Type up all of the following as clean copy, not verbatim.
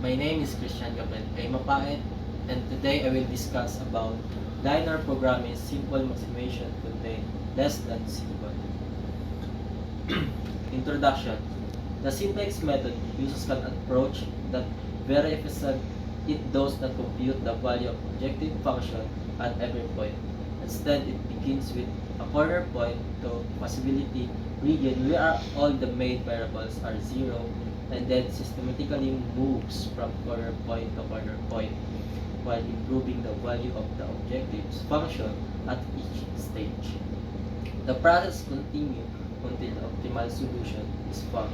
My name is Christian Gabriel A. Mapait, and today I will discuss about linear programming simple maximization contain less than symbol. Introduction. The simplex method uses an approach that very efficient. It does not compute the value of objective function at every point. Instead, it begins with a corner point to possibility region where all the main variables are zero, and then systematically moves from corner point to corner point while improving the value of the objective's function at each stage. The process continues until the optimal solution is found.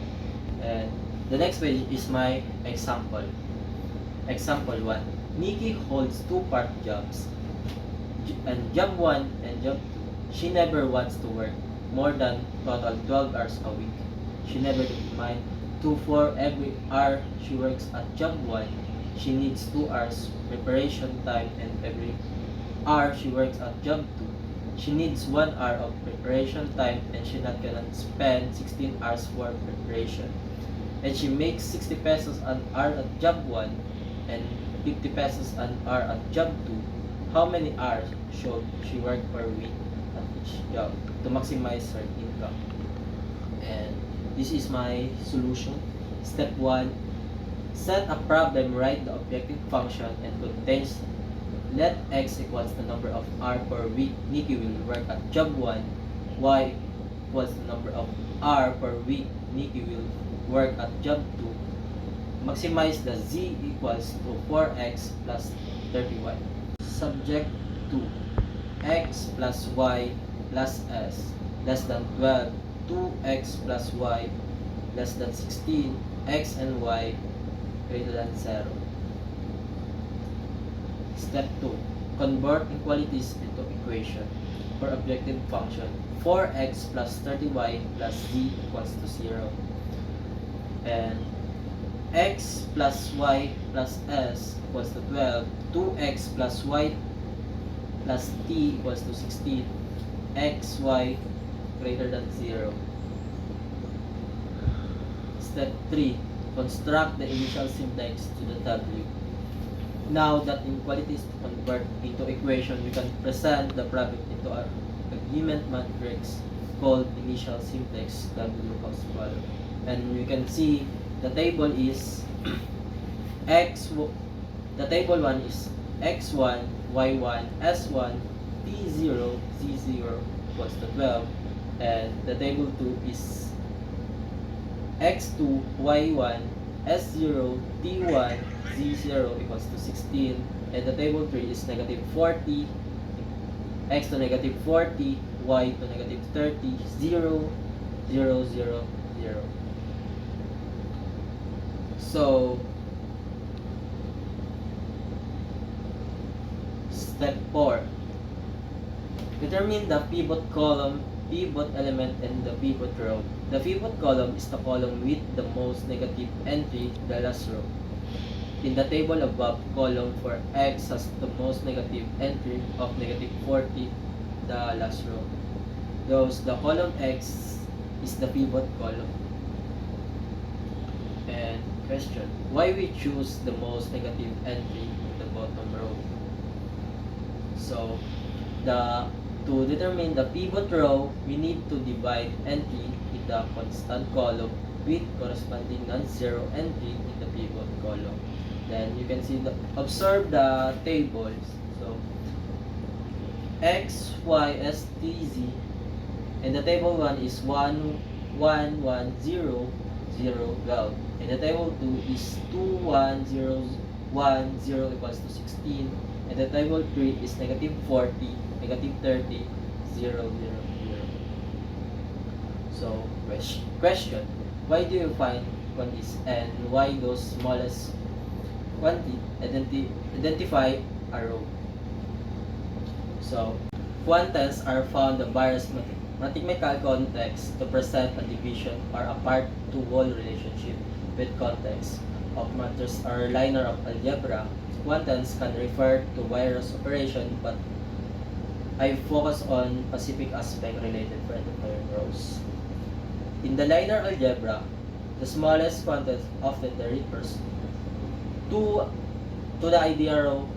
And the next page is my example. Example 1. Nikki holds two part jobs, and job 1 and job 2. She never wants to work more than total 12 hours a week. She never determined for every hour she works at job 1, she needs 2 hours preparation time, and every hour she works at job 2, she needs 1 hour of preparation time, and she not gonna spend 16 hours for preparation. And she makes 60 pesos an hour at job 1 and 50 pesos an hour at job 2. How many hours should she work per week at each job to maximize her income? And this is my solution. Step 1. Set a problem, write the objective function and contains let x equals the number of hour per week Nikki will work at job 1, y equals the number of hour per week Nikki will work at job 2. Maximize the z equals to 4x plus 30y. Subject 2. X plus y plus s less than 12. 2x plus y less than 16, x and y greater than 0. Step 2. Convert inequalities into equation. For objective function, 4x plus 30y plus z equals to 0. And x plus y plus s equals to 12. 2x plus y plus t equals to 16. x, y greater than 0. Step 3. Construct the initial simplex to the W. Now that inequalities to convert into equation, we can present the problem into an argument matrix called initial simplex W as follows. And you can see the table is the table 1 is x1, y1, s1, t0, z0 equals to 12. And the table 2 is x2, y1, s0, t1, z0 equals to 16. And the table 3 is negative 40, x to negative 40, y to negative 30, 0, 0, 0, 0. So, step 4. Determine the pivot column, pivot element, and the pivot row. The pivot column is the column with the most negative entry, the last row. In the table above, column for x has the most negative entry of negative 40, the last row. Thus, the column x is the pivot column. And question, why we choose the most negative entry in the bottom row? So, to determine the pivot row, we need to divide entry in the constant column with corresponding non-zero entry in the pivot column. Then you can see observe the tables. So x, y, s, t, z, and the table 1 is 1, 1, 1, 0, 0, 12. And the table 2 is 2, 1, 0, 1, 0 equals to 16. And the table 3 is negative 40, negative 30, 0, 0, 0. So, question, why do you find quantities and why those smallest quantity identify a row? So, quantities are found in various mathematical contexts to present a division or a part-to-wall relationship with context of matters or linear of algebra. Quantities can refer to various operations, but I focus on specific aspect related to identifying rows. In the linear algebra, the smallest quantity often the refers to the idea row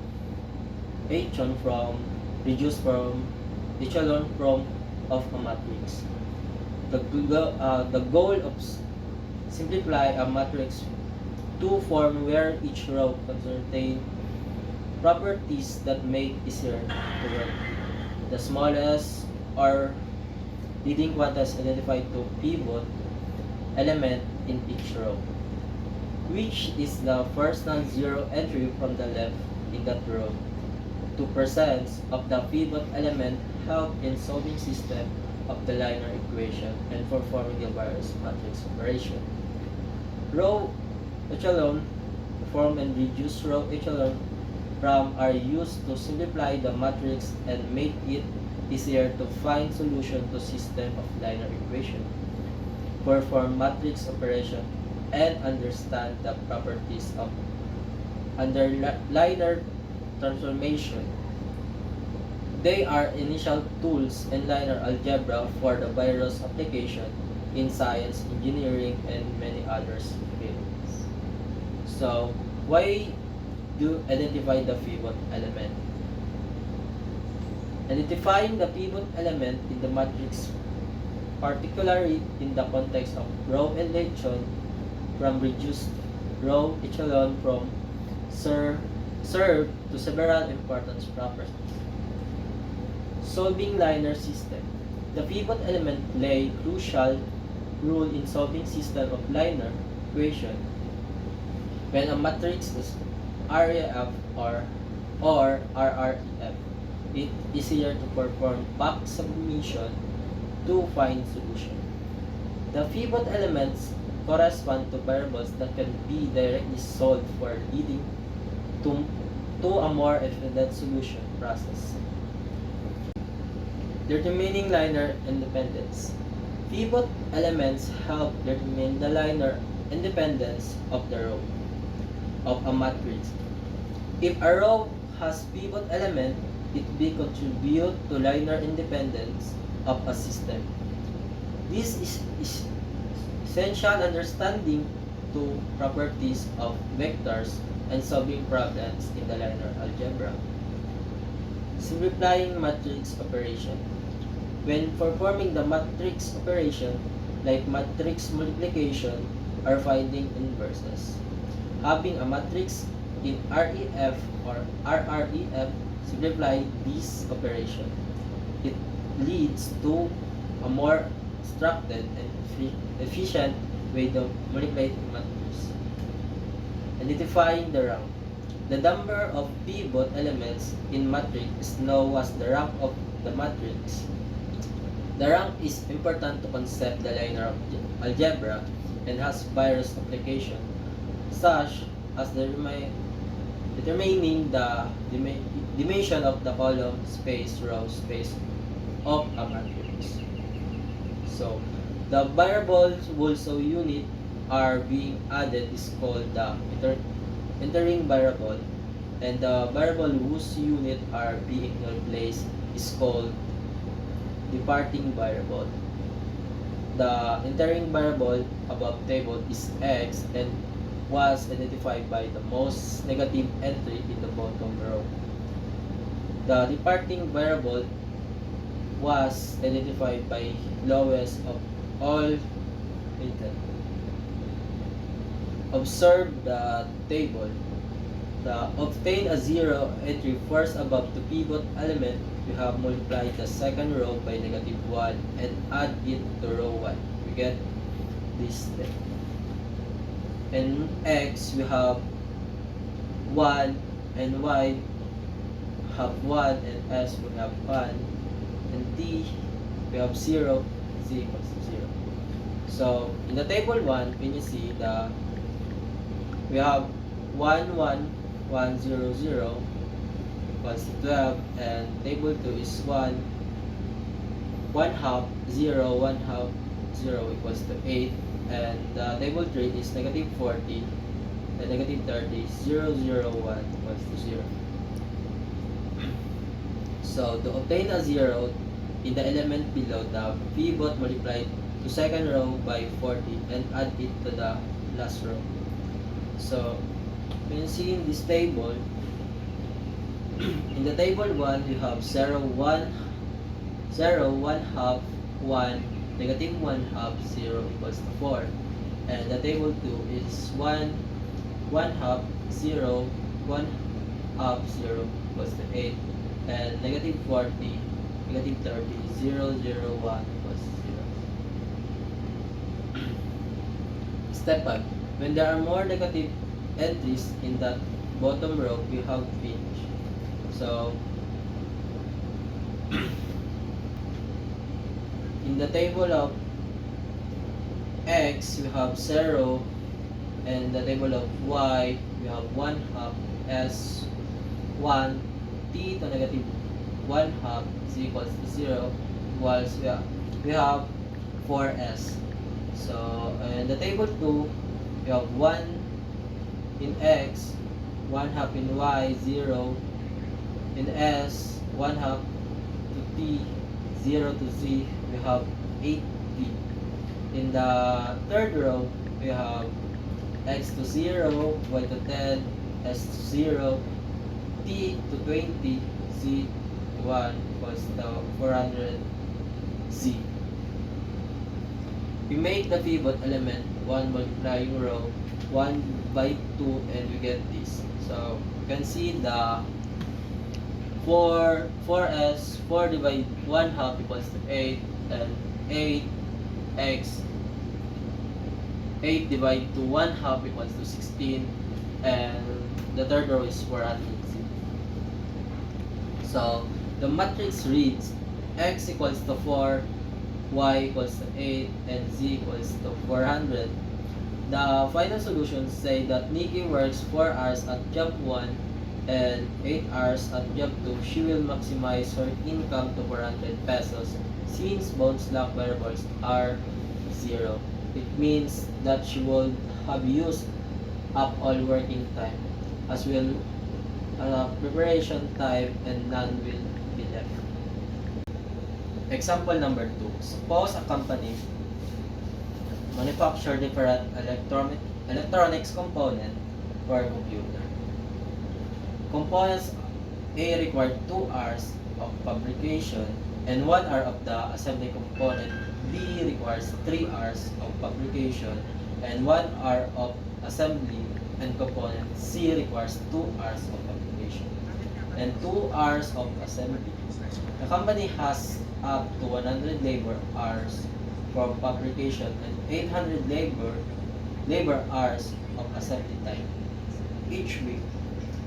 echelon from reduced from echelon from of a matrix. The goal of simplify a matrix to form where each row contain properties that make easier to work. The smallest or leading quantities identified to pivot element in each row, which is the first non-zero entry from the left in that row. 2% of the pivot element help in solving system of the linear equation and performing the various matrix operation. Row echelon form and reduced row echelon from are used to simplify the matrix and make it easier to find solution to system of linear equation, perform matrix operation, and understand the properties of linear transformation. They are initial tools in linear algebra for the various application in science, engineering, and many other fields. So, why do identify the pivot element? Identifying the pivot element in the matrix, particularly in the context of row echelon from reduced row echelon from serve to several important properties. Solving linear system. The pivot element play crucial role in solving system of linear equation. When a matrix is RAF or RREF, it is easier to perform back submission to find solution. The pivot elements correspond to variables that can be directly solved for leading to a more efficient solution process. Determining linear independence. Pivot elements help determine the linear independence of the row of a matrix. If a row has pivot element, it will contribute to linear independence of a system. This is essential understanding to properties of vectors and solving problems in the linear algebra. Simplifying matrix operation. When performing the matrix operation, like matrix multiplication or finding inverses, having a matrix in REF or RREF simplify this operation. It leads to a more structured and efficient way to multiply matrix. Identifying the rank. The number of pivot elements in matrix is known as the rank of the matrix. The rank is important to concept the linear algebra and has various applications, such as determining the dimension of the column space, row space of a matrix. So, the variables also unit are being added is called the entering variable, and the variable whose unit are being replaced is called departing variable. The entering variable above table is x and was identified by the most negative entry in the bottom row. The departing variable was identified by lowest of all intent. Observe the table. Obtain a zero entry first above the pivot element. We have multiplied the second row by -1 and add it to row 1. We get this step. And x we have 1 and y have 1 and s we have 1 and t we have 0, z equals to 0. So in the table 1, when you see we have 1 1 1 0 0 equals to 12, and table 2 is 1 1 half 0 1 half 0 equals to 8, and table 3 is -40 and -30 0 0 1 equals to 0. So to obtain a 0 in the element below, the pivot multiplied to second row by 40 and add it to the last row. So You can see in this table, in the table 1, you have 0, 1, 0, 1 half, 1, negative 1 half, 0 equals to 4. And the table 2 is 1, 1 half, 0, 1 half, 0 equals to 8. And negative 40, negative 30, 0, 0, 1 equals to 0. Step 5. When there are more negative entries in that bottom row, we have finished. So, in the table of X, we have 0, and in the table of Y, we have 1 half S 1, T to negative 1 half is equals to 0, equals we have 4S. So, in the table 2, we have 1 in X, 1 half in Y, 0, in S, 1 half to T, 0 to Z, we have 8T. In the third row, we have X to 0, Y to 10, S to 0, T to 20, Z to 1 equals to 400 Z. We make the pivot element 1 multiplying row 1 by 2 and we get this. So you can see the 4s 4 divided 1 half equals to 8, and 8x 8 divided to 1 half equals to 16, and the third row is 400. So the matrix reads x equals to 4, y equals to 8, and z equals to 400. The final solutions say that Nikki works 4 hours at job 1 and 8 hours at job 2. She will maximize her income to 400 pesos since both slack variables are 0. It means that she will have used up all working time, as well preparation time, and none will be left. Example number 2. Suppose a company manufacture different electronics component for a computer. Components A require 2 hours of fabrication and 1 hour of the assembly component. B requires 3 hours of fabrication and 1 hour of assembly and component. C requires 2 hours of fabrication and 2 hours of assembly. The company has up to 100 labor hours for fabrication and 800 labor hours of assembly time each week.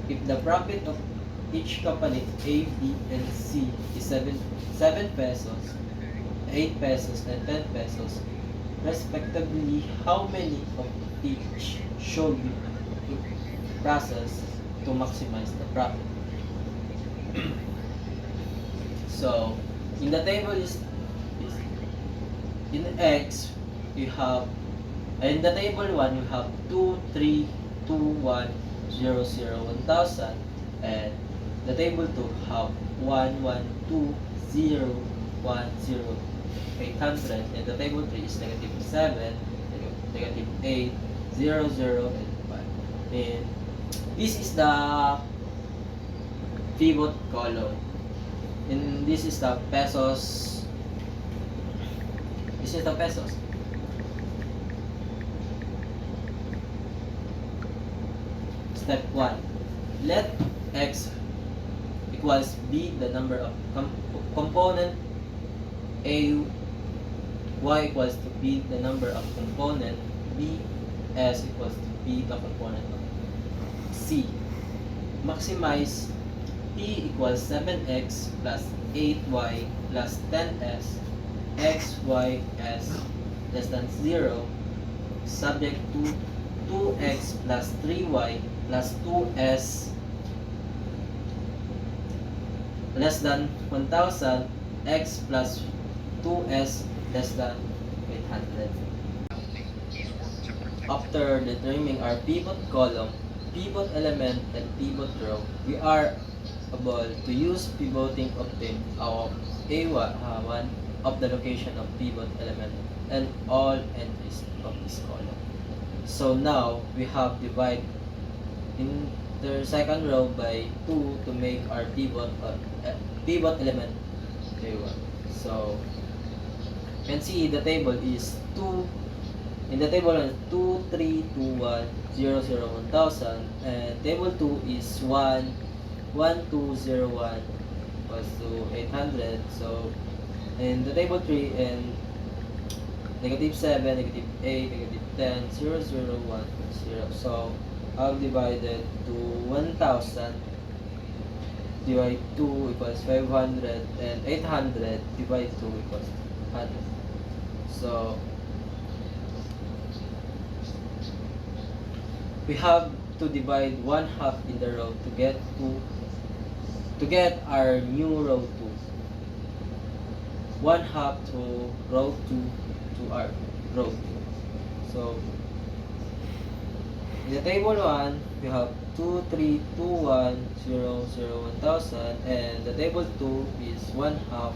If the profit of each company A, B, and C is 7 pesos, 8 pesos, and 10 pesos, respectively, how many of each should be processed to maximize the profit? So, in the table is in X, you have, in the table 1, you have 2, 3, 2, 1, 0, 0, 1000, and the table 2 have 1, 1, 2, 0, 1, 0, 800, and the table 3 is negative 7, negative 8, 0, 0, and 1. And this is the pivot column. And this is the pesos. This is the pesos. Step 1. Let X equals B the number of component A, Y equals to B the number of component B, S equals to B the component of C. Maximize P equals 7x plus 8y plus 10s, x, y, s less than 0, subject to 2x plus 3y plus 2s less than 1000, x plus 2s less than 800. After determining our pivot column, pivot element, and pivot row, we are able to use pivoting obtain our A1 of the location of pivot element and all entries of this column. So now we have divided in the second row by 2 to make our pivot element K1. So you can see the table is 2. In the table is 2, 3, 2, 1, 0, 0, 1000, and table 2 is 1, 1, 2, 0, 1 equals to 800. So in the table 3 and negative 7, negative 8, negative 10, 0, 0, 1, 0. So I've divided to 1000 divide 2 equals 500, and 800 divide 2 equals 100. So we have to divide 1/2 in the row to get our new row 2. 1/2 to row 2 to our row 2. So in the table 1, we have 2, 3, 2, 1, 0, 0, 1000, and the table 2 is 1/2,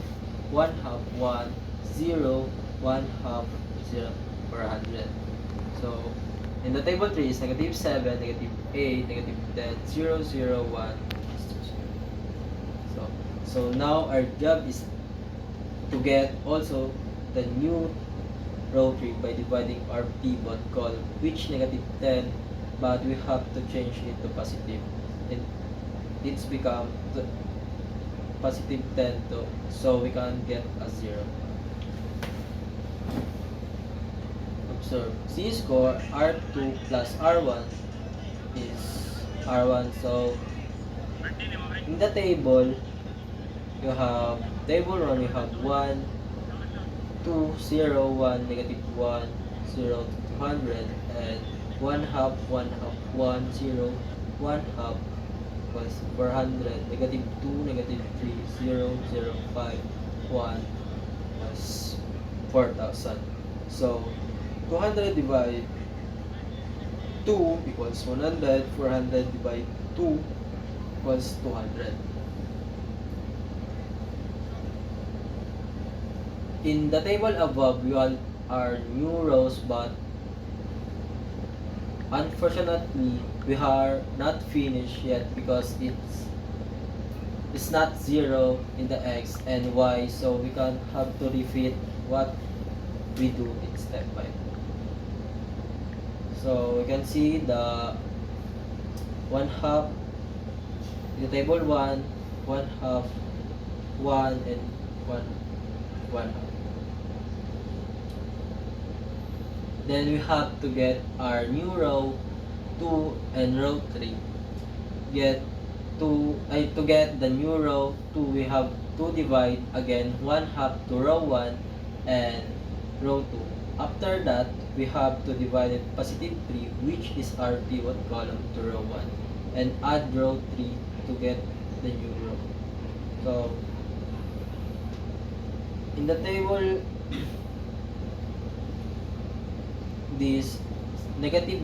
1/2, 1, 0, 1/2, 0, 400. So in the table 3 is negative 7, negative 8, negative 10, 0, 0, 1, 0. So now our job is to get also the new row 3 by dividing our pivot column, which negative 10, but we have to change it to positive. And it's become the positive 10 to, so we can get a 0. Observe, Z score R2 plus R1 is R1. So in the table, you have table 1, you have 1, 2, 0, 1, negative 1, 0 to 200, and 1/2, 1/2, 1, 0, 1/2 was 400, negative 2, negative 3, 0, 0, 5, 1 was 4,000. So 200 divide 2 equals 100, 400 divide 2 equals 200. In the table above, we all are new rows, but unfortunately we are not finished yet because it's not 0 in the x and y, so we can have to repeat what we do in step 5. So we can see the 1/2 in the table 1, 1/2, 1, and 1/2. Then we have to get our new row 2 and row 3. To get the new row 2, we have to divide again 1/2 to row 1 and row 2. After that, we have to divide it positive 3, which is our pivot column, to row 1, and add row 3 to get the new row. So in the table, this negative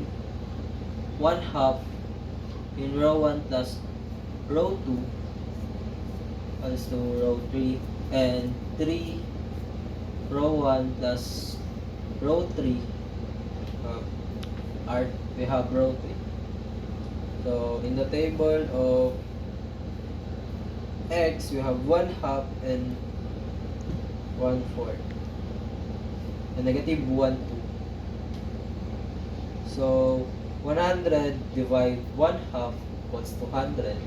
1/2 in row 1 plus row 2 equals to row 3, and 3 row 1 plus row 3 we have row 3. So in the table of x, we have 1/2 and 1/4 and negative 1, 2. So 100 divide 1/2 equals 200,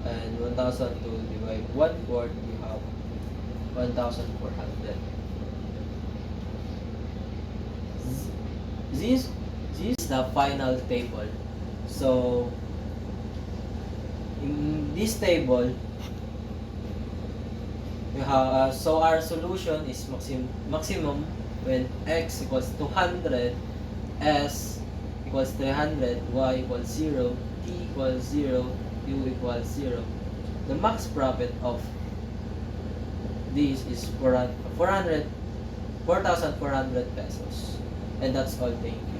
and 1000 to divide 1/4, we have 1400. This is the final table. So in this table, we have so our solution is maximum when x equals 200, s equals 300, y equals 0, t equals 0, u equals 0. The max profit of this is 4,400 pesos. And that's all. Thank you.